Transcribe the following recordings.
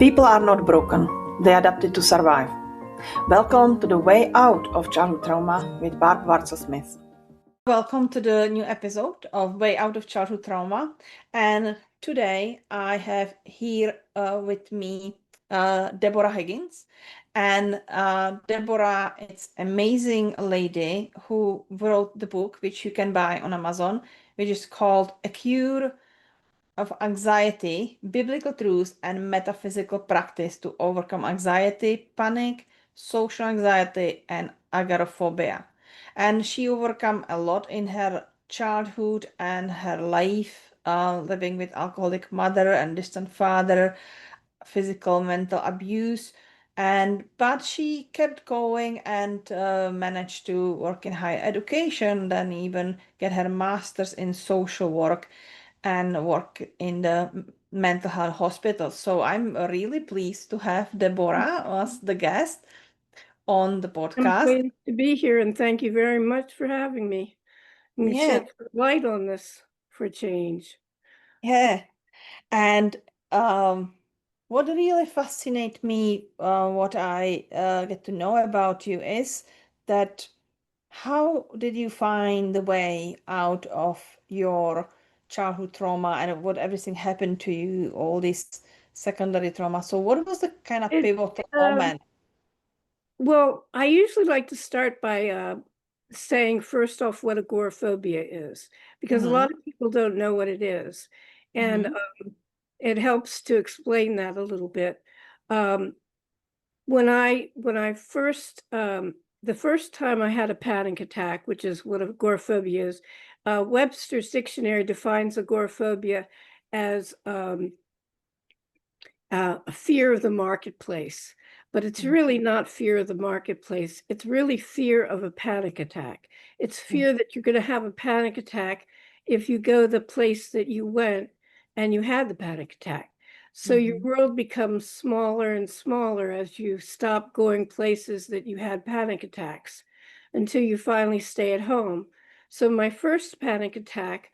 People are not broken, they adapted to survive. Welcome to the Way Out of Childhood Trauma with Barb Wartzel-Smith. Welcome to the new episode of Way Out of Childhood Trauma. And today I have here with me Deborah Higgins. And Deborah, it's an amazing lady who wrote the book, which you can buy on Amazon, which is called A Cure of Anxiety, Biblical Truths and Metaphysical Practice to Overcome Anxiety, Panic, Social Anxiety, and Agoraphobia. And she overcome a lot in her childhood and her life, living with alcoholic mother and distant father, physical, mental abuse. But she kept going and managed to work in higher education, then even get her master's in social work and work in the mental health hospital. So I'm really pleased to have Deborah as the guest on the I'm podcast. pleased to be here, and thank you very much for having me. You shed light on this for change. Yeah. And what really fascinates me, what I get to know about you is that how did you find the way out of your childhood trauma and what everything happened to you, all this secondary trauma? So what was the kind of pivotal moment? Well, I usually like to start by saying first off what agoraphobia is, because a lot of people don't know what it is. And it helps to explain that a little bit. When I first, the first time I had a panic attack, which is what agoraphobia is, Webster's dictionary defines agoraphobia as a fear of the marketplace. But it's really not fear of the marketplace. It's really fear of a panic attack. It's fear that you're going to have a panic attack if you go the place that you went and you had the panic attack. So your world becomes smaller and smaller as you stop going places that you had panic attacks until you finally stay at home. So my first panic attack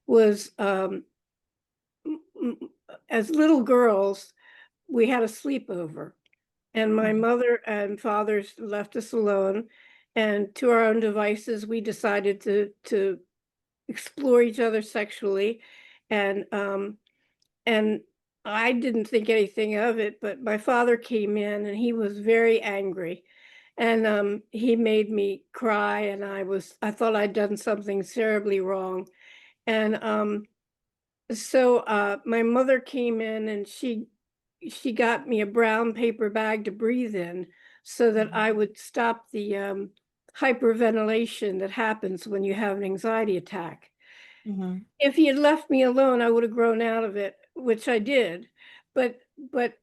was as little girls, we had a sleepover. And my mother and father left us alone. And to our own devices, we decided to explore each other sexually. And I didn't think anything of it, but my father came in and he was very angry. And he made me cry, and I thought I'd done something terribly wrong. And so my mother came in and she got me a brown paper bag to breathe in so that I would stop the hyperventilation that happens when you have an anxiety attack. If he had left me alone, I would have grown out of it, which I did. But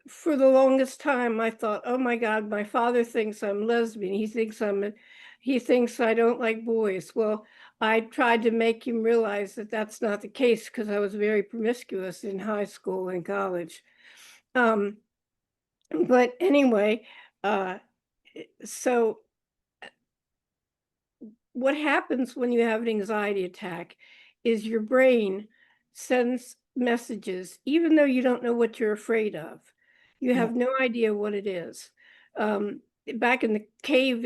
for the longest time, I thought, oh my God, my father thinks I'm lesbian. He thinks I don't like boys. Well, I tried to make him realize that that's not the case because I was very promiscuous in high school and college. But anyway, so what happens when you have an anxiety attack is your brain sends messages, even though you don't know what you're afraid of. You have no idea what it is. Back in the cave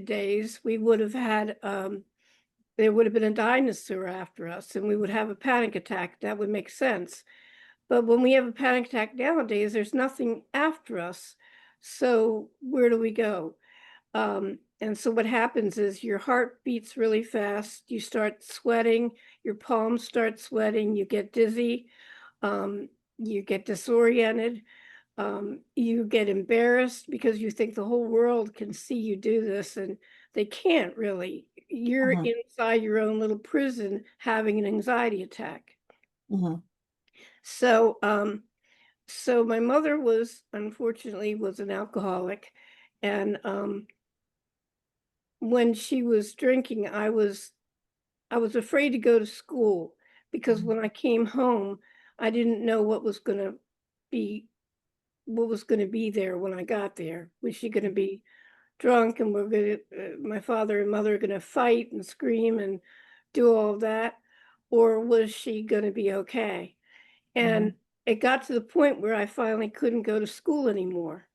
days, we would have had, there would have been a dinosaur after us and we would have a panic attack. That would make sense. But when we have a panic attack nowadays, there's nothing after us. So where do we go? And so what happens is your heart beats really fast. You start sweating, your palms start sweating, you get dizzy, you get disoriented, you get embarrassed because you think the whole world can see you do this, and they can't really. You're inside your own little prison having an anxiety attack. So my mother unfortunately was an alcoholic, and when she was drinking, I was afraid to go to school because when I came home, I didn't know what was going to be there when I got there. Was she going to be drunk and my father and mother are going to fight and scream and do all that, or was she going to be okay? And it got to the point where I finally couldn't go to school anymore.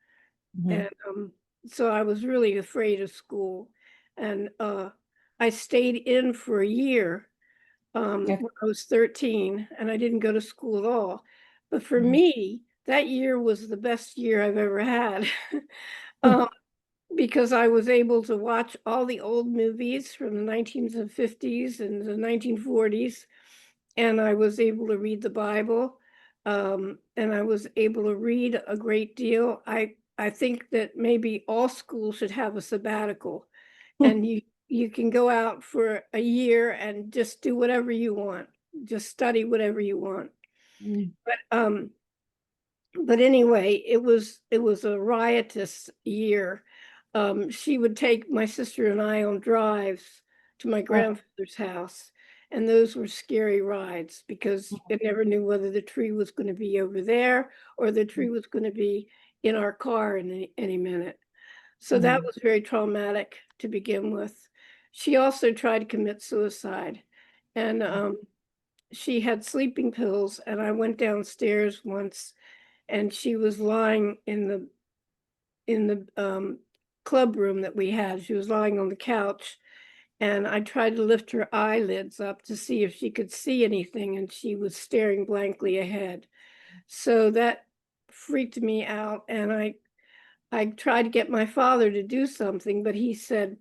And so I was really afraid of school. And I stayed in for a year when I was 13, and I didn't go to school at all. But for me, that year was the best year I've ever had. Because I was able to watch all the old movies from the 1950s and the 1940s, and I was able to read the Bible, and I was able to read a great deal. I think that maybe all schools should have a sabbatical, and you can go out for a year and just do whatever you want, just study whatever you want. But anyway, it was a riotous year. She would take my sister and I on drives to my grandfather's house, and those were scary rides because you never knew whether the tree was going to be over there or the tree was going to be in our car in any minute. So that was very traumatic to begin with. She also tried to commit suicide, and she had sleeping pills, and I went downstairs once, and she was lying in the club room that we had. She was lying on the couch, and I tried to lift her eyelids up to see if she could see anything, and she was staring blankly ahead. So that freaked me out, and I tried to get my father to do something, but he said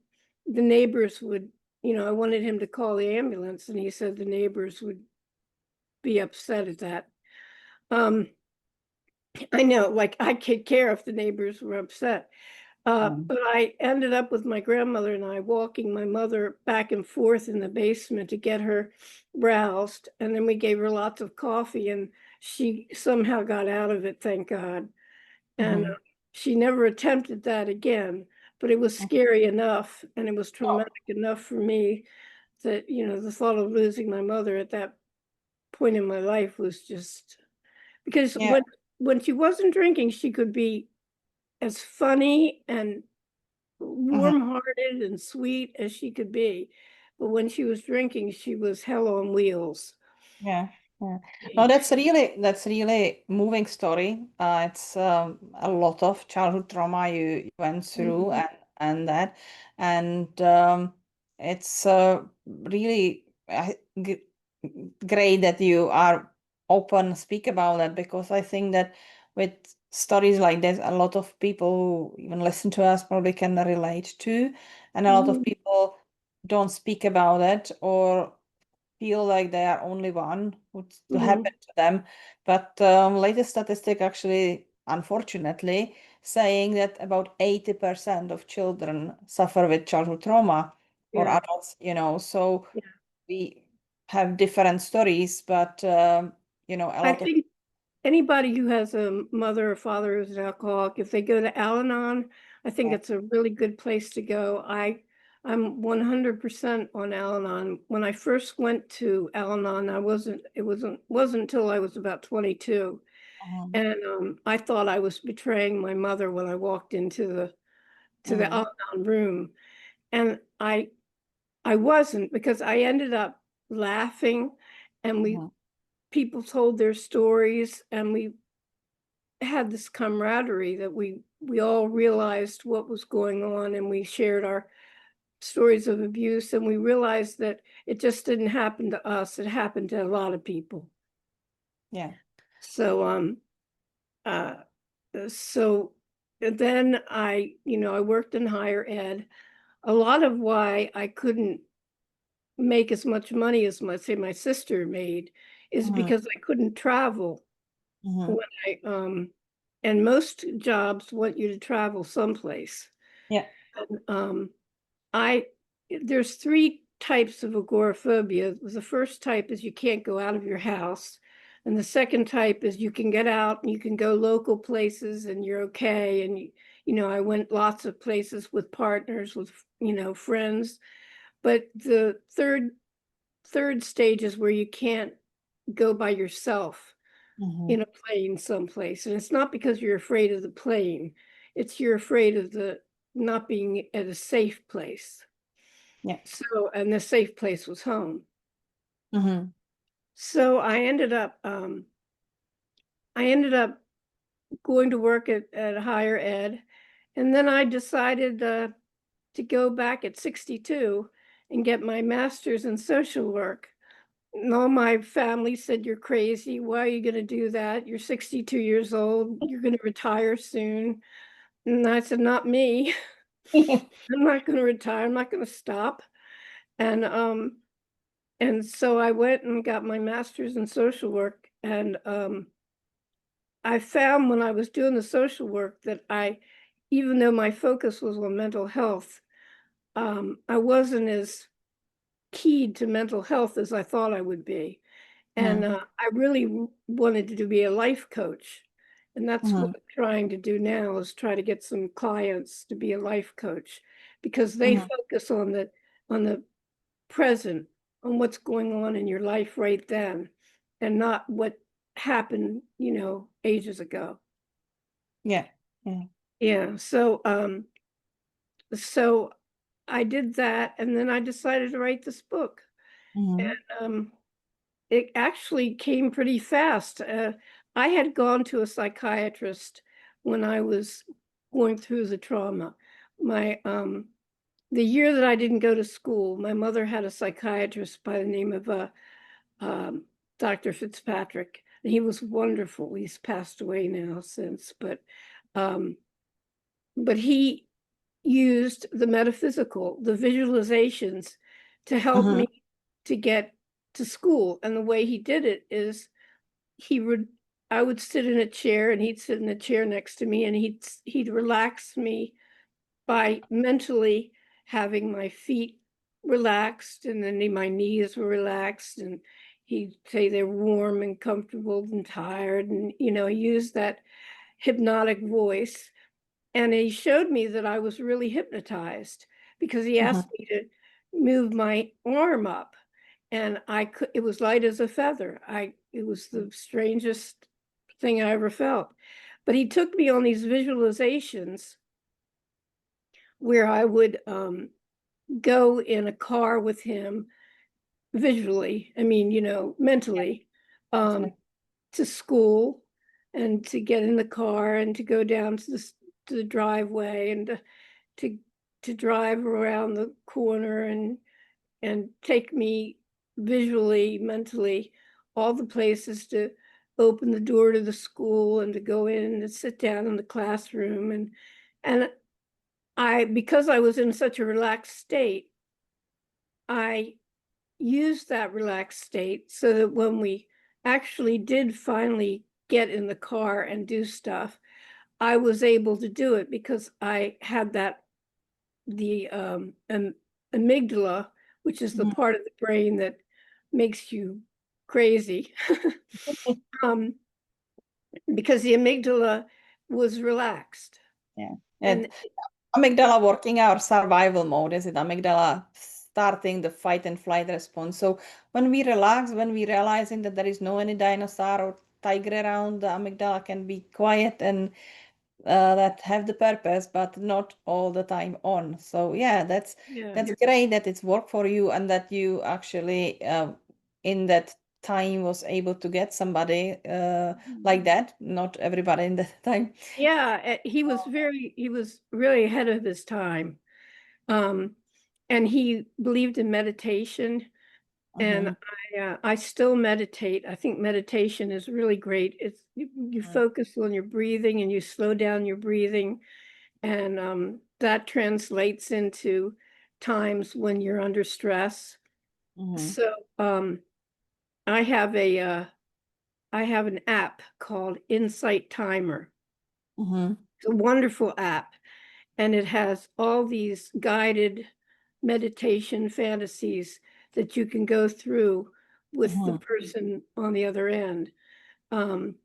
the neighbors would, I wanted him to call the ambulance, and he said the neighbors would be upset at that. I know, like I could care if the neighbors were upset. But I ended up with my grandmother and I walking my mother back and forth in the basement to get her roused. And then we gave her lots of coffee, and she somehow got out of it, thank God. And she never attempted that again, but it was scary enough and it was traumatic enough for me that, the thought of losing my mother at that point in my life was just because when she wasn't drinking, she could be as funny and warm-hearted and sweet as she could be. But when she was drinking, she was hell on wheels. Yeah. No, that's really moving story. It's a lot of childhood trauma you went through and that, and it's really great that you are open speak about that, because I think that with stories like this, a lot of people who even listen to us probably can relate to, and a lot of people don't speak about it or feel like they are only one would happen to them. But latest statistic actually, unfortunately, saying that about 80% of children suffer with childhood trauma or Yeah. adults, so we have different stories, but a I lot of think anybody who has a mother or father who's an alcoholic, if they go to Al-Anon, I think it's a really good place to go. I'm 100% on Al-Anon. When I first went to Al-Anon, it wasn't until I was about 22. And I thought I was betraying my mother when I walked into the Al-Anon room. And I wasn't, because I ended up laughing, and people told their stories, and we had this camaraderie that we all realized what was going on, and we shared our stories of abuse, and we realized that it just didn't happen to us, it happened to a lot of people. Yeah. So so then I worked in higher ed. A lot of why I couldn't make as much money as my sister made is because I couldn't travel when and most jobs want you to travel someplace. Yeah. And, I there's three types of agoraphobia. The first type is you can't go out of your house. And the second type is you can get out and you can go local places and you're okay. And I went lots of places with partners, with friends. But the third stage is where you can't go by yourself in a plane someplace. And it's not because you're afraid of the plane, it's you're afraid of the not being at a safe place. Yeah. So, and the safe place was home. Mm-hmm. So I ended up I ended up going to work at higher ed. And then I decided to go back at 62 and get my master's in social work. And all my family said, "You're crazy. Why are you going to do that? You're 62 years old. You're going to retire soon." And I said, "Not me. I'm not going to retire. I'm not going to stop." And so I went and got my master's in social work. And I found when I was doing the social work that even though my focus was on mental health, I wasn't as keyed to mental health as I thought I would be. And I really wanted to be a life coach. And that's what I'm trying to do now, is try to get some clients to be a life coach, because they focus on the present, on what's going on in your life right then, and not what happened, ages ago. Yeah. Yeah. Yeah. So I did that, and then I decided to write this book. And it actually came pretty fast. I had gone to a psychiatrist when I was going through the trauma. The year that I didn't go to school, my mother had a psychiatrist by the name of Dr. Fitzpatrick, and he was wonderful. He's passed away now since, but he used the metaphysical, the visualizations, to help me to get to school. And the way he did it is I would sit in a chair and he'd sit in a chair next to me, and he'd relax me by mentally having my feet relaxed, and then my knees were relaxed, and he'd say they're warm and comfortable and tired, and he used that hypnotic voice. And he showed me that I was really hypnotized, because he asked me to move my arm up, and it was light as a feather. It was the strangest thing I ever felt. But he took me on these visualizations where I would go in a car with him visually, mentally, to school, and to get in the car and to go down to the driveway, and to drive around the corner, and take me visually, mentally, all the places to open the door to the school, and to go in and sit down in the classroom. And because I was in such a relaxed state, I used that relaxed state so that when we actually did finally get in the car and do stuff, I was able to do it, because I had the amygdala, which is the part of the brain that makes you crazy, because the amygdala was relaxed. Yeah. And Amygdala working our survival mode, is it? Amygdala starting the fight and flight response. So when we relax, when we realizing that there is no any dinosaur or tiger around, the amygdala can be quiet and that have the purpose, but not all the time on. So yeah, that's great that it's worked for you, and that you actually in that time was able to get somebody like that. Not everybody in that time. Yeah, he was really ahead of his time. And he believed in meditation. And I still meditate. I think meditation is really great. You focus on your breathing, and you slow down your breathing, and that translates into times when you're under stress. So I have an app called Insight Timer. It's a wonderful app, and it has all these guided meditation fantasies that you can go through with the person on the other end. And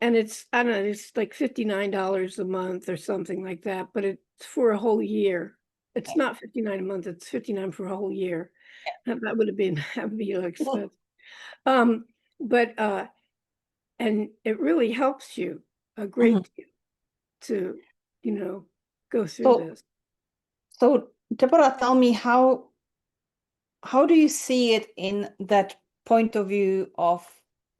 it's, I don't know, it's like $59 a month or something like that, but it's for a whole year. It's not $59 a month, it's $59 for a whole year. That would be expensive. But and it really helps you a great deal to, go through this. So Deborah, tell me, how do you see it in that point of view of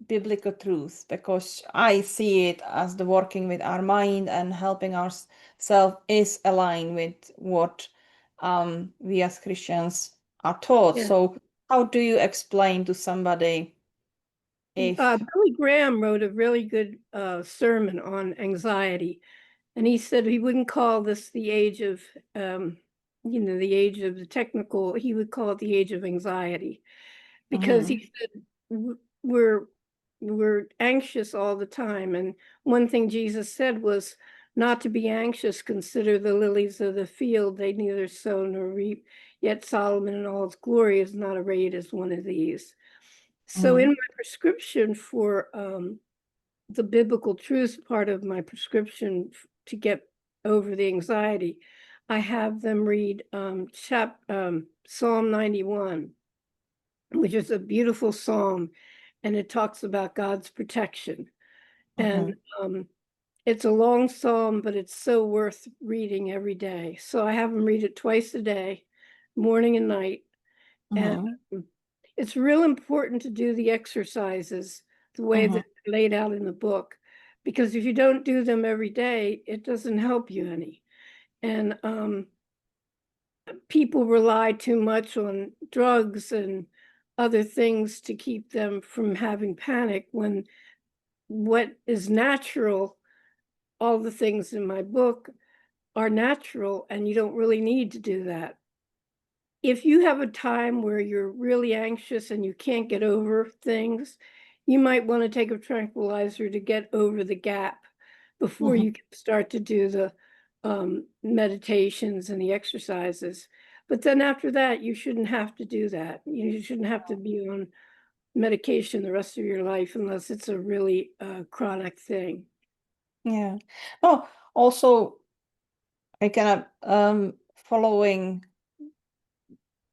biblical truth, because I see it as the working with our mind and helping ourselves is aligned with what we as Christians are taught. Yeah. So how do you explain to somebody if Billy Graham wrote a really good sermon on anxiety, and he said he wouldn't call this the age of, the age of the technical, he would call it the age of anxiety, because he said we're anxious all the time. And one thing Jesus said was not to be anxious, consider the lilies of the field, they neither sow nor reap, yet Solomon in all his glory is not arrayed as one of these. So in my prescription for the biblical truth part of my prescription to get over the anxiety, I have them read Psalm 91, which is a beautiful psalm, and it talks about God's protection. And it's a long psalm, but it's so worth reading every day. So I have them read it twice a day, morning and night. And it's real important to do the exercises the way that they're laid out in the book, because if you don't do them every day, it doesn't help you any. And people rely too much on drugs and other things to keep them from having panic, when what is natural, all the things in my book are natural, and you don't really need to do that. If you have a time where you're really anxious and you can't get over things, you might want to take a tranquilizer to get over the gap before you can start to do the meditations and the exercises. But then after that, you shouldn't have to do that. You shouldn't have to be on medication the rest of your life unless it's a really chronic thing. Yeah. Oh, also, I kind of following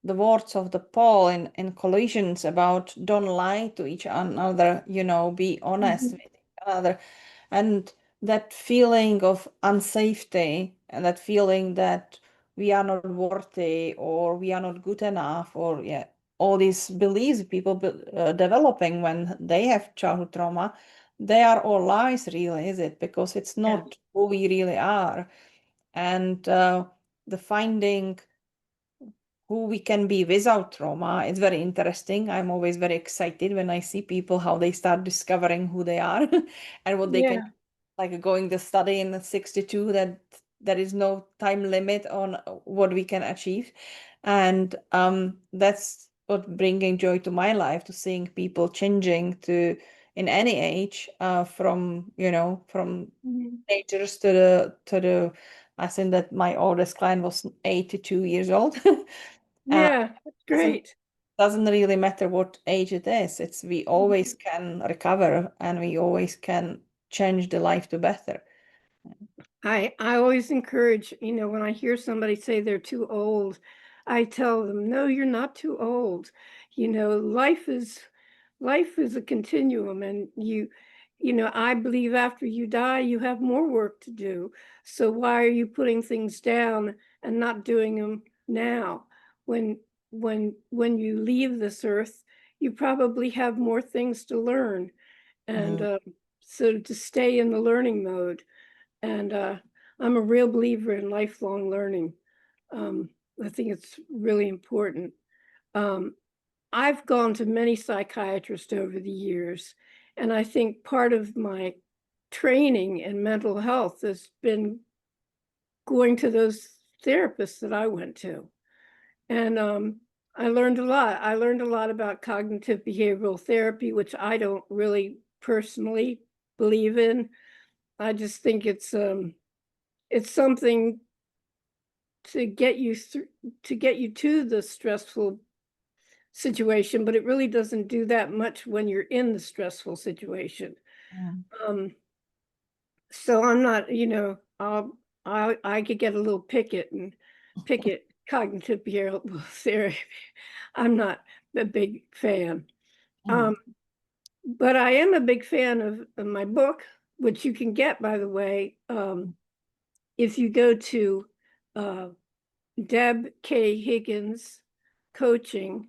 the words of the Paul in Colossians about don't lie to each another, be honest with each other. And that feeling of unsafety and that feeling that we are not worthy or we are not good enough, or all these beliefs people developing when they have childhood trauma, they are all lies, really, is it? Because it's not who we really are. And the finding who we can be without trauma. It's very interesting. I'm always very excited when I see people how they start discovering who they are and what they can, like going to study in 62, that there is no time limit on what we can achieve. And that's what bringing joy to my life, to seeing people changing to in any age, from teenagers to the I think that my oldest client was 82 years old. Yeah, that's great. Doesn't really matter what age it is. It's we always can recover and we always can change the life to better. I always encourage, when I hear somebody say they're too old, I tell them, no, you're not too old. Life is a continuum, and I believe after you die, you have more work to do. So why are you putting things down and not doing them now? When you leave this earth, you probably have more things to learn. And so to stay in the learning mode. And I'm a real believer in lifelong learning. I think it's really important. I've gone to many psychiatrists over the years, and I think part of my training in mental health has been going to those therapists that I went to. And I learned a lot. I learned a lot about cognitive behavioral therapy, which I don't really personally believe in. I just think it's something to get you through, to get you to the stressful situation, but it really doesn't do that much when you're in the stressful situation. So I'm not, I could get a little picket cognitive behavioral therapy. I'm not a big fan. But I am a big fan of my book, which you can get, by the way, if you go to Deb K. Higgins coaching.com.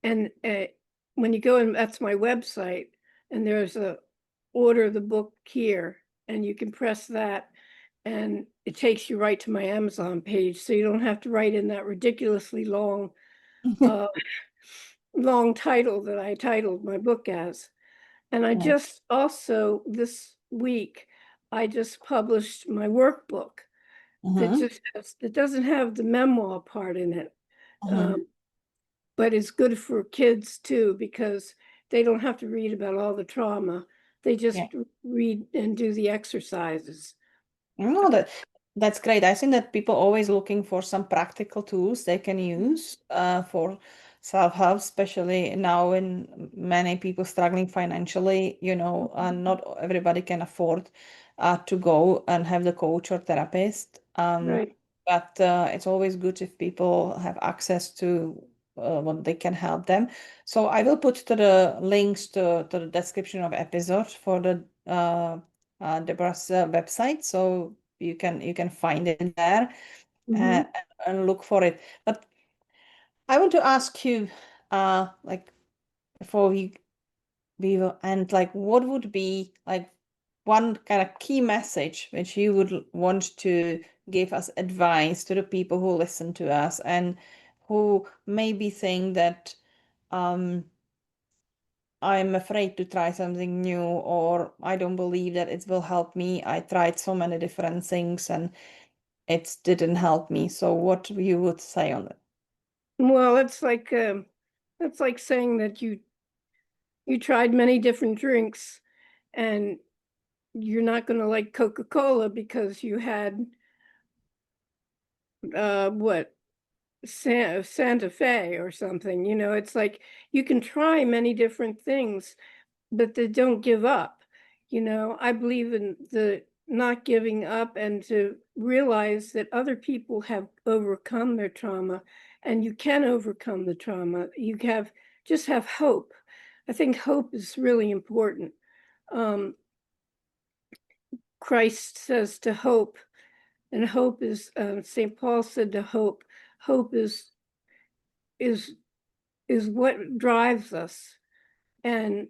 And when you go in, that's my website, and there's a order the book here, and you can press that, and it takes you right to my Amazon page, so you don't have to write in that ridiculously long long title that I titled my book as. And I just also this week I just published my workbook that just it doesn't have the memoir part in it, but it's good for kids too, because they don't have to read about all the trauma. They just read and do the exercises. No, that's great. I think that people always looking for some practical tools they can use for self-help, especially now when many people struggling financially, and not everybody can afford to go and have the coach or therapist. Right. But it's always good if people have access to what they can help them. So I will put to the links to the description of episode for the Deborah's website, so you can find it there Mhm. and look for it. But I want to ask you, like before we will end, like what would be like one kind of key message which you would want to give as advice to the people who listen to us and who maybe think that I'm afraid to try something new, or I don't believe that it will help me. I tried so many different things and it didn't help me. So what you would say on it? Well, it's like that's like saying that you tried many different drinks and you're not going to like Coca-Cola because you had what Santa Fe or something. It's like you can try many different things, but they don't give up. I believe in the not giving up and to realize that other people have overcome their trauma and you can overcome the trauma. Just have hope. I think hope is really important. Um, Christ says to hope, and hope is St. Paul said to hope. Hope is what drives us and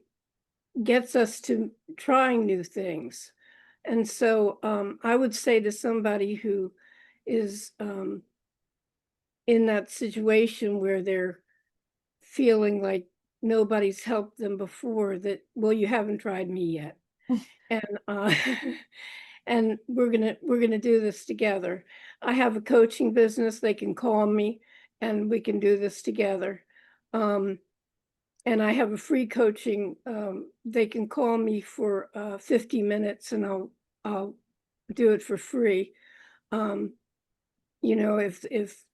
gets us to trying new things. And so I would say to somebody who is in that situation where they're feeling like nobody's helped them before, that, well, you haven't tried me yet. And and we're gonna do this together. I have a coaching business. They can call me and we can do this together. And I have a free coaching. They can call me for 50 minutes and I'll do it for free. Um, if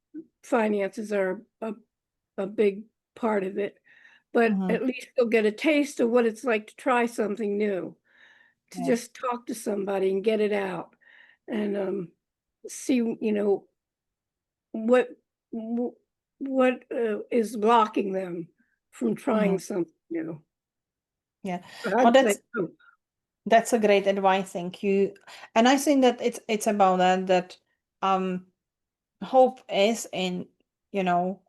finances are a big part of it, but Mhm. at least they'll get a taste of what it's like to try something new, to Yeah. just talk to somebody and get it out and see, what what is blocking them from trying Mhm. something new. Yeah. Oh, I'd say, oh, that's a great advice. Thank you. And I think that it's about that um hope is in, you know,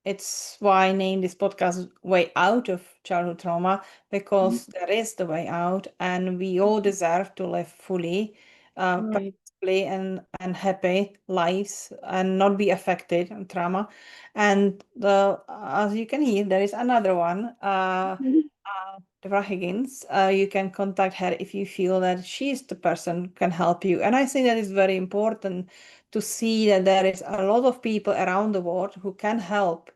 it's why I named this podcast Way Out of Childhood Trauma, because there is the way out and we all deserve to live fully, right. purposefully and happy lives and not be affected on trauma. And as you can hear, there is another one, Mhm. Deborah Higgins. You can contact her if you feel that she's the person who can help you. And I think that is very important to see that there is a lot of people around the world who can help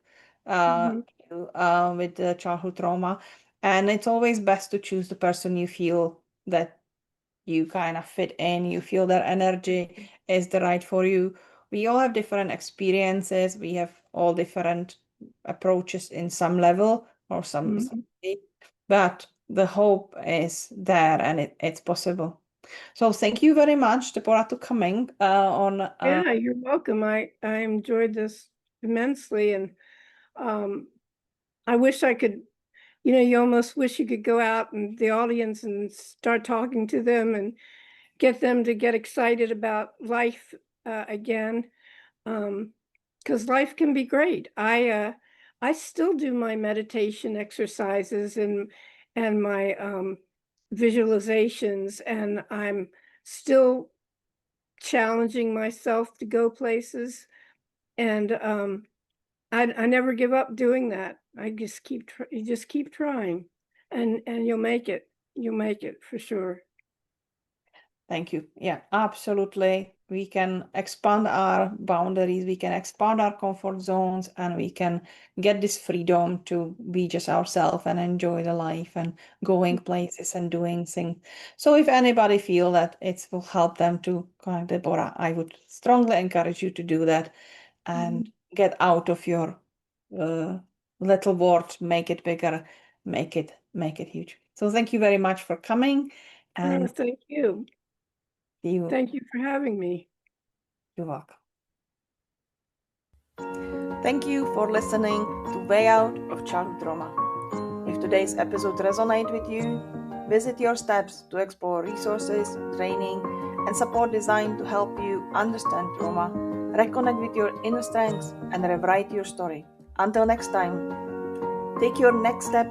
uh, Mhm. you with the childhood trauma. And it's always best to choose the person you feel that you kind of fit in, you feel their energy is the right for you. We all have different experiences, we have all different approaches in some level or some Mhm. but the hope is there and it's possible. So thank you very much, Deborah, to coming on. Yeah, you're welcome. I enjoyed this immensely, and um, I wish I could. You almost wish you could go out in the audience and start talking to them and get them to get excited about life again, because life can be great. I still do my meditation exercises and my visualizations, and I'm still challenging myself to go places, and I never give up doing that. I just you just keep trying, and you'll make it. You'll make it for sure. Thank you. Yeah, absolutely. We can expand our boundaries, we can expand our comfort zones, and we can get this freedom to be just ourselves and enjoy the life and going places and doing things. So if anybody feel that it will help them to connect Deborah, I would strongly encourage you to do that and get out of your little world, make it bigger, make it huge. So thank you very much for coming, Oh, and thank you. see you. Thank you for having me. You're welcome. Thank you for listening to Way Out of Childhood Trauma. If today's episode resonates with you, visit your steps to explore resources, training, and support designed to help you understand trauma, reconnect with your inner strengths, and rewrite your story. Until next time, take your next step